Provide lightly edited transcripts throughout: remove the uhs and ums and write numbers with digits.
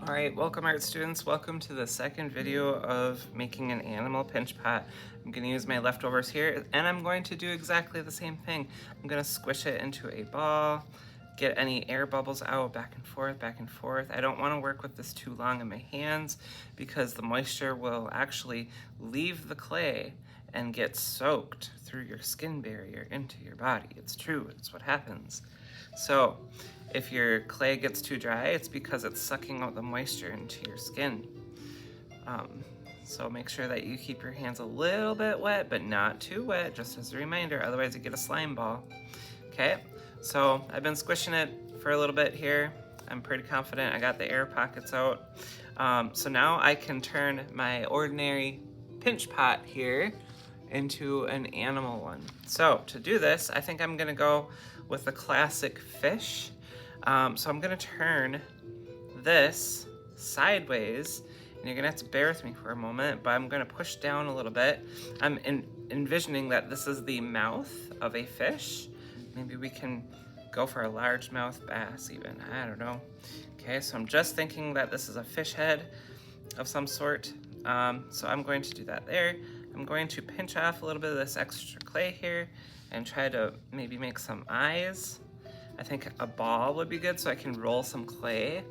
All right, welcome art students. Welcome to the second video of making an animal pinch pot. I'm going to use my leftovers here and I'm going to do exactly the same thing. I'm going to squish it into a ball, get any air bubbles out, back and forth, back and forth. I don't want to work with this too long in my hands because the moisture will actually leave the clay and get soaked through your skin barrier into your body. It's true, it's what happens. So if your clay gets too dry, it's because it's sucking out the moisture into your skin. So make sure that you keep your hands a little bit wet, but not too wet, just as a reminder, otherwise you get a slime ball. Okay, so I've been squishing it for a little bit here. I'm pretty confident I got the air pockets out. So now I can turn my ordinary pinch pot here into an animal one. So to do this, I think I'm gonna go with the classic fish. So I'm gonna turn this sideways, and you're gonna have to bear with me for a moment, but I'm gonna push down a little bit. I'm envisioning that this is the mouth of a fish. Maybe we can go for a largemouth bass even, I don't know. Okay, so I'm just thinking that this is a fish head of some sort. So I'm going to do that there. I'm going to pinch off a little bit of this extra clay here and try to maybe make some eyes. I think a ball would be good, so I can roll some clay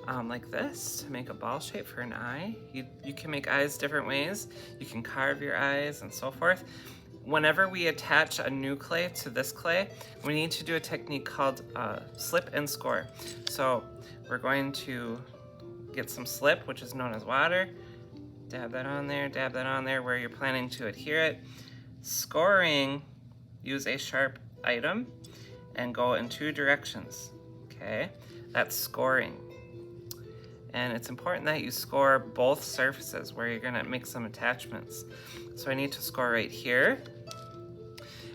like this to make a ball shape for an eye. You can make eyes different ways. You can carve your eyes and so forth. Whenever we attach a new clay to this clay, we need to do a technique called slip and score. So we're going to get some slip, which is known as water. Dab that on there where you're planning to adhere it. Scoring, use a sharp item and go in two directions, okay? That's scoring. And it's important that you score both surfaces where you're gonna make some attachments. So I need to score right here,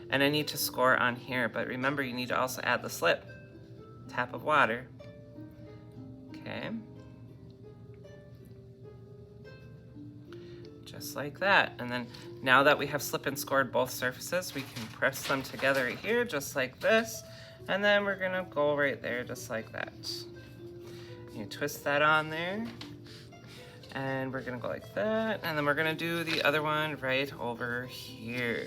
and I need to score on here, but remember you need to also add the slip. Tap of water, okay? Just like that. And then now that we have slip and scored both surfaces, we can press them together right here, just like this. And then we're gonna go right there, just like that. You twist that on there. And we're gonna go like that. And then we're gonna do the other one right over here.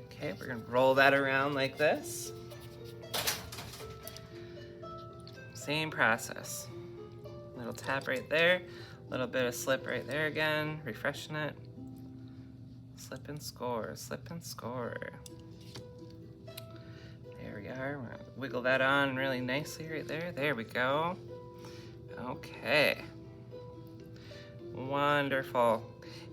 Okay, we're gonna roll that around like this. Same process. Little tap right there. Little bit of slip right there again, refreshing it. Slip and score, slip and score. There we are, we're gonna wiggle that on really nicely right there. There we go. Okay. Wonderful.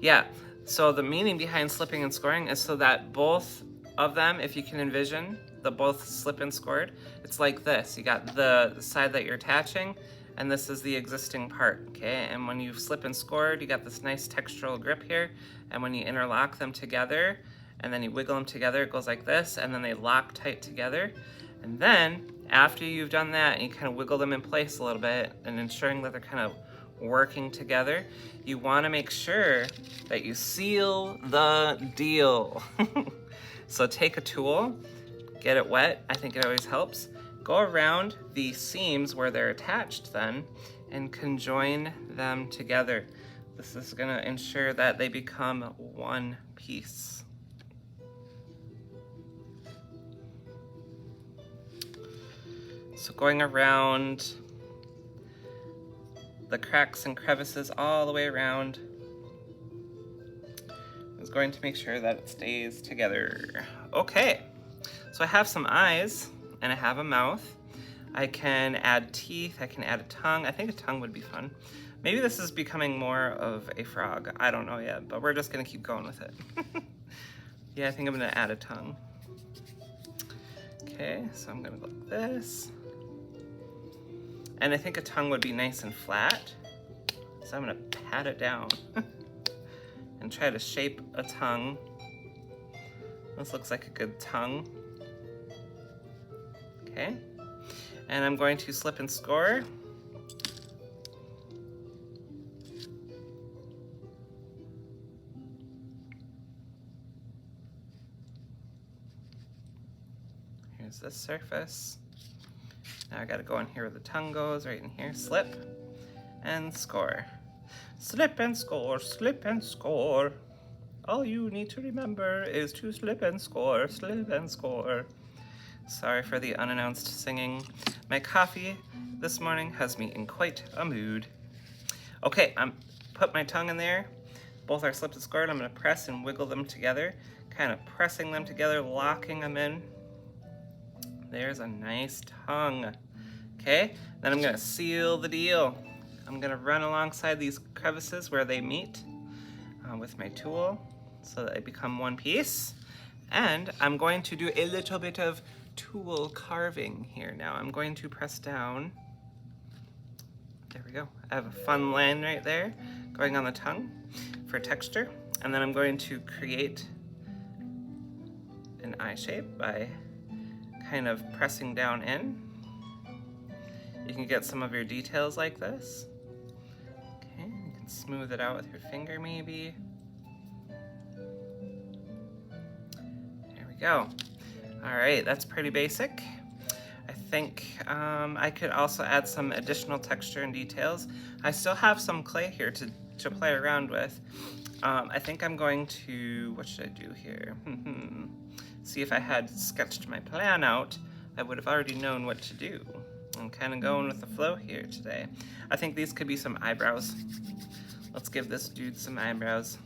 Yeah, so the meaning behind slipping and scoring is so that both of them, if you can envision, the both slip and scored, it's like this. You got the side that you're attaching, and this is the existing part, okay? And when you've slip and scored, you got this nice textural grip here, and when you interlock them together, and then you wiggle them together, it goes like this, and then they lock tight together. And then, after you've done that, you kind of wiggle them in place a little bit, and ensuring that they're kind of working together, you wanna make sure that you seal the deal. So take a tool, get it wet, I think it always helps. Go around the seams where they're attached then and conjoin them together. This is gonna ensure that they become one piece. So going around the cracks and crevices all the way around is going to make sure that it stays together. Okay, so I have some eyes and I have a mouth. I can add teeth, I can add a tongue. I think a tongue would be fun. Maybe this is becoming more of a frog. I don't know yet, but we're just gonna keep going with it. Yeah, I think I'm gonna add a tongue. Okay, so I'm gonna go like this. And I think a tongue would be nice and flat. So I'm gonna pat it down and try to shape a tongue. This looks like a good tongue. Okay, and I'm going to slip and score. Here's this surface. Now I gotta go in here where the tongue goes, right in here. Slip and score. Slip and score, slip and score. All you need to remember is to slip and score, slip and score. Sorry for the unannounced singing. My coffee this morning has me in quite a mood. Okay, I'm put my tongue in there. Both are slipped and scored. I'm gonna press and wiggle them together, kind of pressing them together, locking them in. There's a nice tongue. Okay, then I'm gonna seal the deal. I'm gonna run alongside these crevices where they meet with my tool so that they become one piece. And I'm going to do a little bit of tool carving here now. I'm going to press down. There we go. I have a fun line right there going on the tongue for texture. And then I'm going to create an eye shape by kind of pressing down in. You can get some of your details like this. Okay, you can smooth it out with your finger maybe. There we go. All right, that's pretty basic. I think I could also add some additional texture and details. I still have some clay here to play around with. I think I'm going to, what should I do here? See, if I had sketched my plan out, I would have already known what to do. I'm kind of going with the flow here today. I think these could be some eyebrows. Let's give this dude some eyebrows.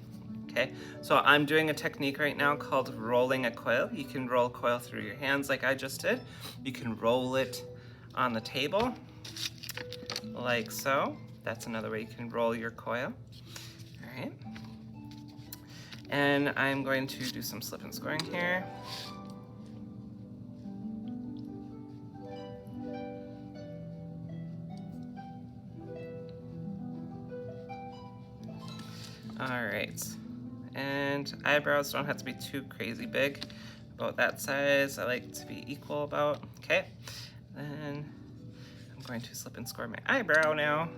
Okay, so I'm doing a technique right now called rolling a coil. You can roll coil through your hands like I just did. You can roll it on the table, like so. That's another way you can roll your coil. All right. And I'm going to do some slip and scoring here. All right. And eyebrows don't have to be too crazy big. About that size, I like to be equal about. Okay, then I'm going to slip and score my eyebrow now.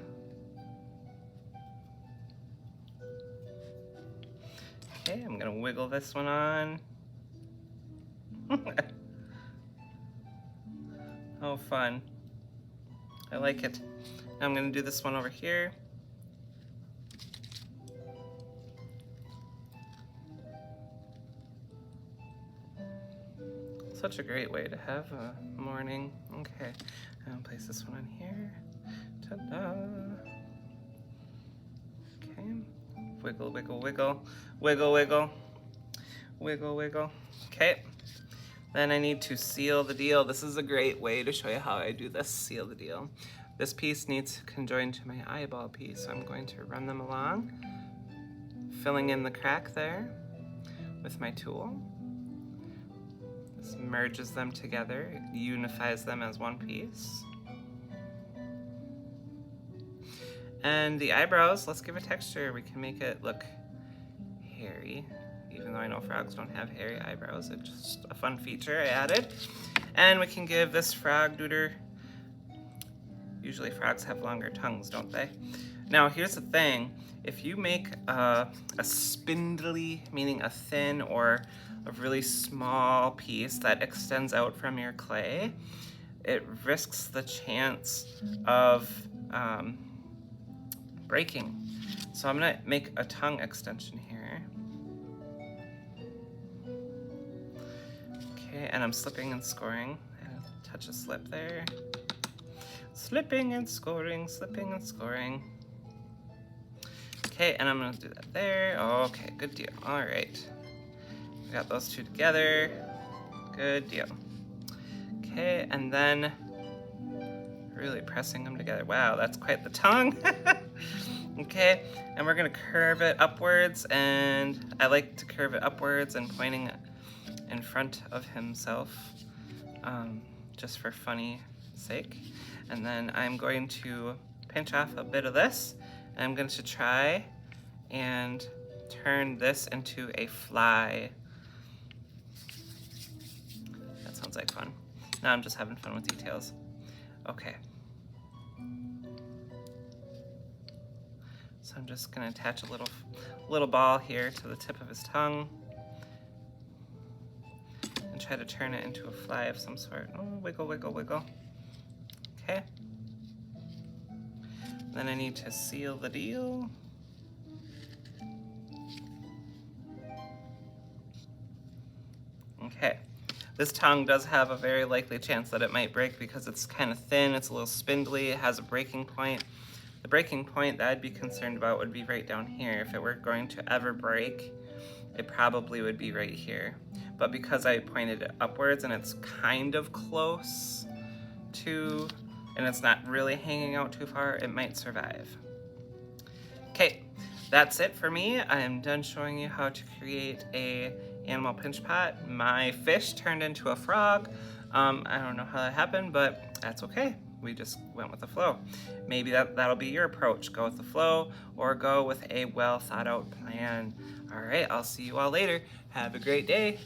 Okay, I'm gonna wiggle this one on. Oh, fun. I like it. Now I'm gonna do this one over here. Such a great way to have a morning. Okay, I'll place this one on here. Ta-da! Okay, wiggle, wiggle, wiggle, wiggle, wiggle, wiggle, wiggle. Okay, then I need to seal the deal. This is a great way to show you how I do this, seal the deal. This piece needs to conjoin to my eyeball piece, so I'm going to run them along, filling in the crack there with my tool. This merges them together, it unifies them as one piece. And the eyebrows, let's give it texture. We can make it look hairy, even though I know frogs don't have hairy eyebrows. It's just a fun feature I added. And we can give this frog duder, usually frogs have longer tongues, don't they? Now here's the thing, if you make a spindly, meaning a thin or a really small piece that extends out from your clay, it risks the chance of breaking. So I'm gonna make a tongue extension here. Okay, and I'm slipping and scoring. Touch a slip there. Slipping and scoring, slipping and scoring. Okay, and I'm gonna do that there. Okay, good deal. All right. We got those two together. Good deal. Okay, and then really pressing them together. Wow, that's quite the tongue. Okay, and we're gonna curve it upwards, and I like to curve it upwards and pointing in front of himself, just for funny sake. And then I'm going to pinch off a bit of this, and I'm going to try and turn this into a fly. That sounds like fun. Now I'm just having fun with details. Okay. So I'm just gonna attach a little ball here to the tip of his tongue and try to turn it into a fly of some sort. Oh, wiggle, wiggle, wiggle. Then I need to seal the deal. Okay, this tongue does have a very likely chance that it might break because it's kind of thin, it's a little spindly, it has a breaking point. The breaking point that I'd be concerned about would be right down here. If it were going to ever break, it probably would be right here. But because I pointed it upwards and it's kind of close to, and it's not really hanging out too far, it might survive. Okay, that's it for me. I am done showing you how to create a animal pinch pot. My fish turned into a frog. I don't know how that happened, but that's okay. We just went with the flow. Maybe that'll be your approach. Go with the flow or go with a well thought out plan. All right, I'll see you all later. Have a great day.